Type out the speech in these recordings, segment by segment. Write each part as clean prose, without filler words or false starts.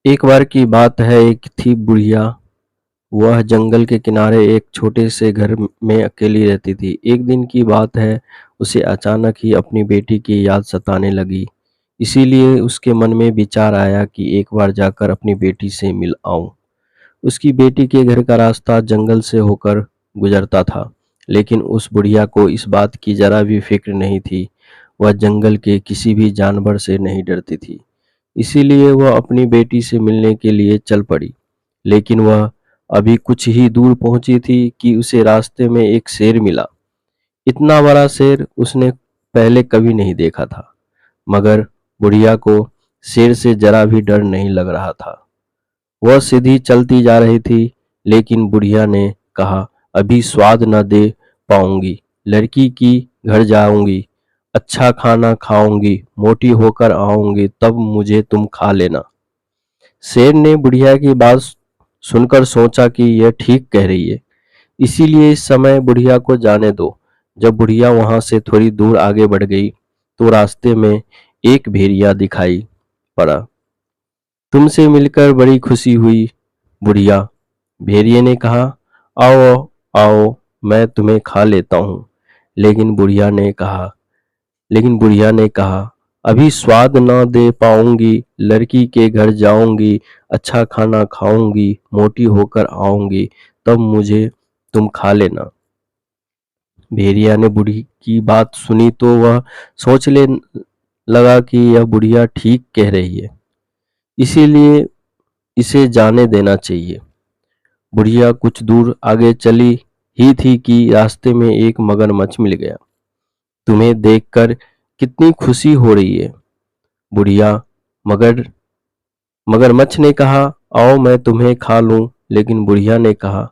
एक बार की बात है, एक थी बुढ़िया। वह जंगल के किनारे एक छोटे से घर में अकेली रहती थी। एक दिन की बात है, उसे अचानक ही अपनी बेटी की याद सताने लगी। इसीलिए उसके मन में विचार आया कि एक बार जाकर अपनी बेटी से मिल आऊं। उसकी बेटी के घर का रास्ता जंगल से होकर गुजरता था, लेकिन उस बुढ़िया को इस बात की जरा भी फिक्र नहीं थी। वह जंगल के किसी भी जानवर से नहीं डरती थी। इसीलिए वह अपनी बेटी से मिलने के लिए चल पड़ी। लेकिन वह अभी कुछ ही दूर पहुंची थी कि उसे रास्ते में एक शेर मिला। इतना बड़ा शेर उसने पहले कभी नहीं देखा था, मगर बुढ़िया को शेर से जरा भी डर नहीं लग रहा था। वह सीधी चलती जा रही थी, लेकिन बुढ़िया ने कहा, अभी स्वाद न दे पाऊंगी, लड़की की घर जाऊंगी, अच्छा खाना खाऊंगी, मोटी होकर आऊंगी, तब मुझे तुम खा लेना। शेर ने बुढ़िया की बात सुनकर सोचा कि यह ठीक कह रही है, इसीलिए इस समय बुढ़िया को जाने दो। जब बुढ़िया वहां से थोड़ी दूर आगे बढ़ गई, तो रास्ते में एक भेड़िया दिखाई पड़ा। तुमसे मिलकर बड़ी खुशी हुई बुढ़िया, भेड़िए ने कहा। आओ आओ, मैं तुम्हें खा लेता हूँ। लेकिन बुढ़िया ने कहा, अभी स्वाद न दे पाऊंगी, लड़की के घर जाऊंगी, अच्छा खाना खाऊंगी, मोटी होकर आऊंगी, तब मुझे तुम खा लेना। भेड़िया ने बूढ़ी की बात सुनी तो वह सोचने लगा कि यह बुढ़िया ठीक कह रही है, इसीलिए इसे जाने देना चाहिए। बुढ़िया कुछ दूर आगे चली ही थी कि रास्ते में एक मगरमच्छ मिल गया। तुम्हें देखकर कितनी खुशी हो रही है बुढ़िया, मगर मगरमच्छ ने कहा। आओ मैं तुम्हें खा लूं। लेकिन बुढ़िया ने कहा,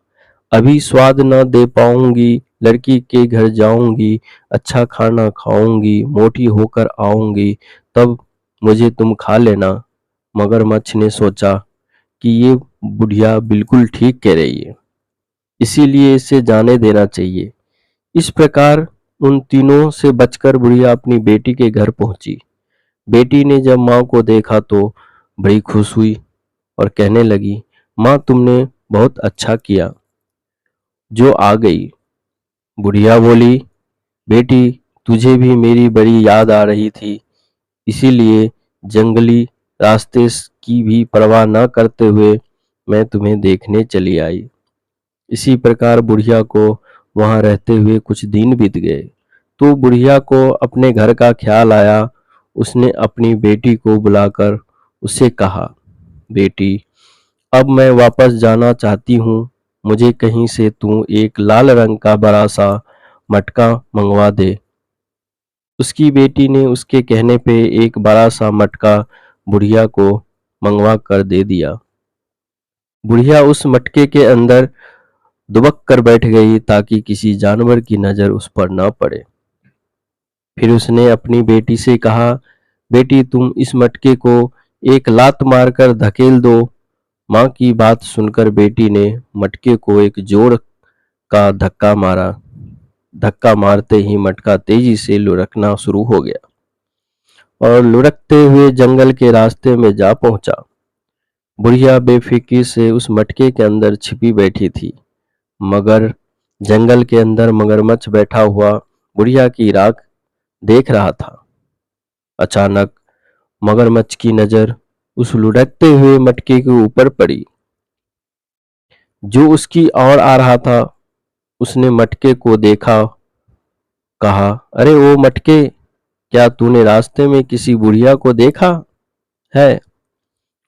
अभी स्वाद न दे पाऊंगी, लड़की के घर जाऊंगी, अच्छा खाना खाऊंगी, मोटी होकर आऊंगी, तब मुझे तुम खा लेना। मगरमच्छ ने सोचा कि ये बुढ़िया बिल्कुल ठीक कह रही है, इसीलिए इसे जाने देना चाहिए। इस प्रकार उन तीनों से बचकर बुढ़िया अपनी बेटी के घर पहुंची। बेटी ने जब माँ को देखा तो बड़ी खुश हुई और कहने लगी, माँ तुमने बहुत अच्छा किया जो आ गई। बुढ़िया बोली, बेटी तुझे भी मेरी बड़ी याद आ रही थी, इसीलिए जंगली रास्ते की भी परवाह न करते हुए मैं तुम्हें देखने चली आई। इसी प्रकार बुढ़िया को वहां रहते हुए कुछ दिन बीत गए, तो बुढ़िया को अपने घर का ख्याल आया। उसने अपनी बेटी को बुलाकर उससे कहा, बेटी अब मैं वापस जाना चाहती हूँ, मुझे कहीं से तू एक लाल रंग का बड़ा सा मटका मंगवा दे। उसकी बेटी ने उसके कहने पे एक बड़ा सा मटका बुढ़िया को मंगवा कर दे दिया। बुढ़िया उस मटके के अंदर दुबक कर बैठ गई ताकि किसी जानवर की नजर उस पर न पड़े। फिर उसने अपनी बेटी से कहा, बेटी तुम इस मटके को एक लात मारकर धकेल दो। माँ की बात सुनकर बेटी ने मटके को एक जोर का धक्का मारा। धक्का मारते ही मटका तेजी से लुढ़कना शुरू हो गया और लुढ़कते हुए जंगल के रास्ते में जा पहुंचा। बुढ़िया बेफिक्री से उस मटके के अंदर छिपी बैठी थी, मगर जंगल के अंदर मगरमच्छ बैठा हुआ बुढ़िया की राख देख रहा था। अचानक मगरमच्छ की नजर उस लुढ़कते हुए मटके के ऊपर पड़ी जो उसकी ओर आ रहा था। उसने मटके को देखा, कहा, अरे ओ मटके, क्या तूने रास्ते में किसी बुढ़िया को देखा है?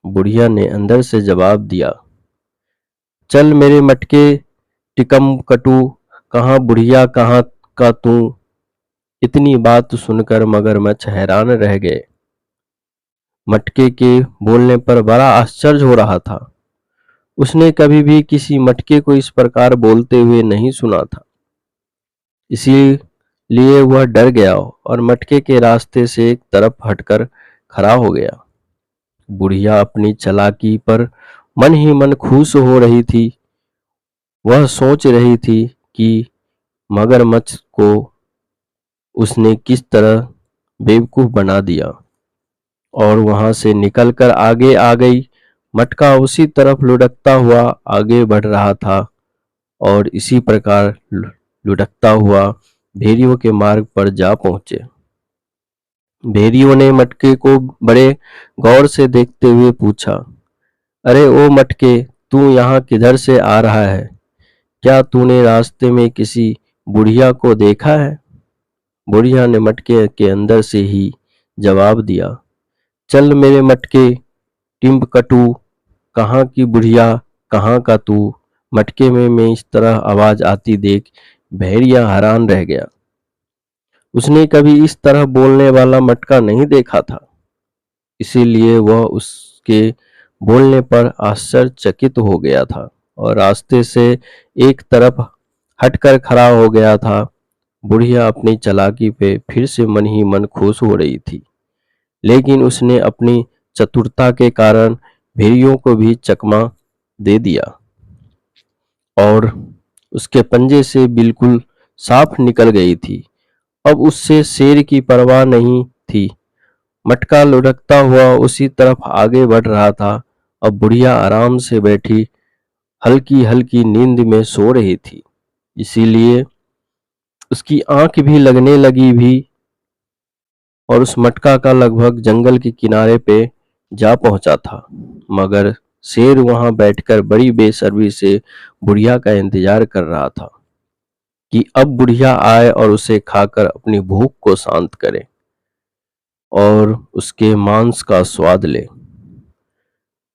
बुढ़िया ने अंदर से जवाब दिया, चल मेरे मटके टिकम कटू, कहाँ बुढ़िया कहाँ का तू। इतनी बात सुनकर मगरमच्छ हैरान रह गए। मटके के बोलने पर बड़ा आश्चर्य हो रहा था। उसने कभी भी किसी मटके को इस प्रकार बोलते हुए नहीं सुना था, इसीलिए वह डर गया और मटके के रास्ते से एक तरफ हटकर खड़ा हो गया। बुढ़िया अपनी चालाकी पर मन ही मन खुश हो रही थी। वह सोच रही थी कि मगरमच्छ को उसने किस तरह बेवकूफ बना दिया और वहां से निकलकर आगे आ गई। मटका उसी तरफ लुढ़कता हुआ आगे बढ़ रहा था और इसी प्रकार लुढ़कता हुआ भेड़ियों के मार्ग पर जा पहुंचे। भेड़ियों ने मटके को बड़े गौर से देखते हुए पूछा, अरे ओ मटके, तू यहाँ किधर से आ रहा है? क्या तूने रास्ते में किसी बुढ़िया को देखा है? बुढ़िया ने मटके के अंदर से ही जवाब दिया, चल मेरे मटके, टिम्बकटू, कहाँ की बुढ़िया, कहाँ का तू? मटके में इस तरह आवाज आती देख भेड़िया हैरान रह गया। उसने कभी इस तरह बोलने वाला मटका नहीं देखा था, इसीलिए वह उसके बोलने पर आश्चर्यचकित हो गया था और रास्ते से एक तरफ हटकर खड़ा हो गया था। बुढ़िया अपनी चालाकी पे फिर से मन ही मन खुश हो रही थी, लेकिन उसने अपनी चतुरता के कारण भेड़ियों को भी चकमा दे दिया और उसके पंजे से बिल्कुल साफ निकल गई थी। अब उससे शेर की परवाह नहीं थी। मटका लुढ़कता हुआ उसी तरफ आगे बढ़ रहा था। अब बुढ़िया आराम से बैठी हल्की हल्की नींद में सो रही थी, इसीलिए उसकी आंख भी लगने लगी भी और उस मटका का लगभग जंगल के किनारे पे जा पहुंचा था। मगर शेर वहां बैठकर बड़ी बेसब्री से बुढ़िया का इंतजार कर रहा था कि अब बुढ़िया आए और उसे खाकर अपनी भूख को शांत करे और उसके मांस का स्वाद ले।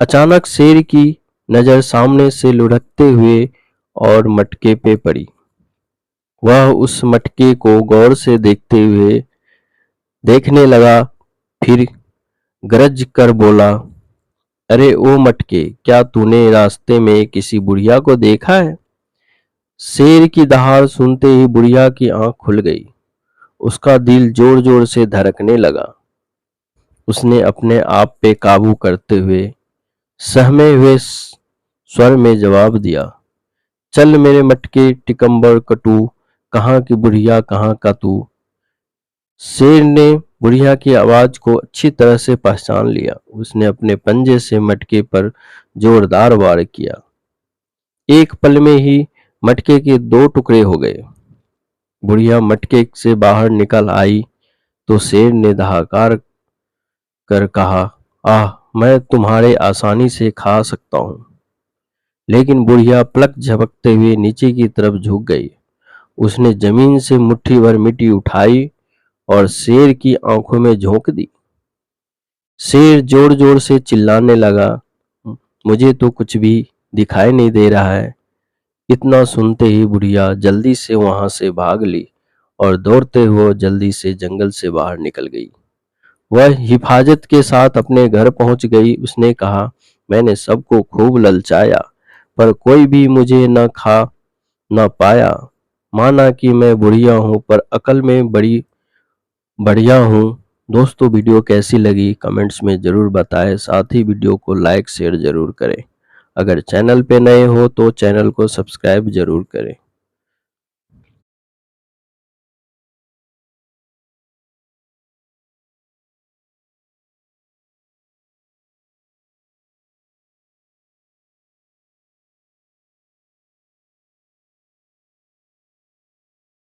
अचानक शेर की नजर सामने से लुढ़कते हुए और मटके पे पड़ी। वह उस मटके को गौर से देखने लगा, फिर गरज कर बोला, अरे ओ मटके, क्या तूने रास्ते में किसी बुढ़िया को देखा है? शेर की दहाड़ सुनते ही बुढ़िया की आंख खुल गई। उसका दिल जोर जोर से धड़कने लगा। उसने अपने आप पे काबू करते हुए सहमे हुए स्वर में जवाब दिया, चल मेरे मटके टिकम्बर कटू, कहाँ की बुढ़िया कहाँ का तू? शेर ने बुढ़िया की आवाज को अच्छी तरह से पहचान लिया। उसने अपने पंजे से मटके पर जोरदार वार किया। एक पल में ही मटके के दो टुकड़े हो गए। बुढ़िया मटके से बाहर निकल आई तो शेर ने दहाकार कर कहा, आह, मैं तुम्हारे आसानी से खा सकता हूँ। लेकिन बुढ़िया पलक झपकते हुए नीचे की तरफ झुक गई। उसने जमीन से मुट्ठी भर मिट्टी उठाई और शेर की आंखों में झोंक दी। शेर जोर जोर से चिल्लाने लगा, मुझे तो कुछ भी दिखाई नहीं दे रहा है। इतना सुनते ही बुढ़िया जल्दी से वहां से भाग ली और दौड़ते हुए जल्दी से जंगल से बाहर निकल गई। वह हिफाजत के साथ अपने घर पहुंच गई। उसने कहा, मैंने सबको खूब ललचाया, पर कोई भी मुझे न खा न पाया। माना कि मैं बुढ़िया हूँ, पर अकल में बड़ी बढ़िया हूँ। दोस्तों, वीडियो कैसी लगी कमेंट्स में ज़रूर बताएं। साथ ही वीडियो को लाइक शेयर ज़रूर करें। अगर चैनल पे नए हो तो चैनल को सब्सक्राइब ज़रूर करें।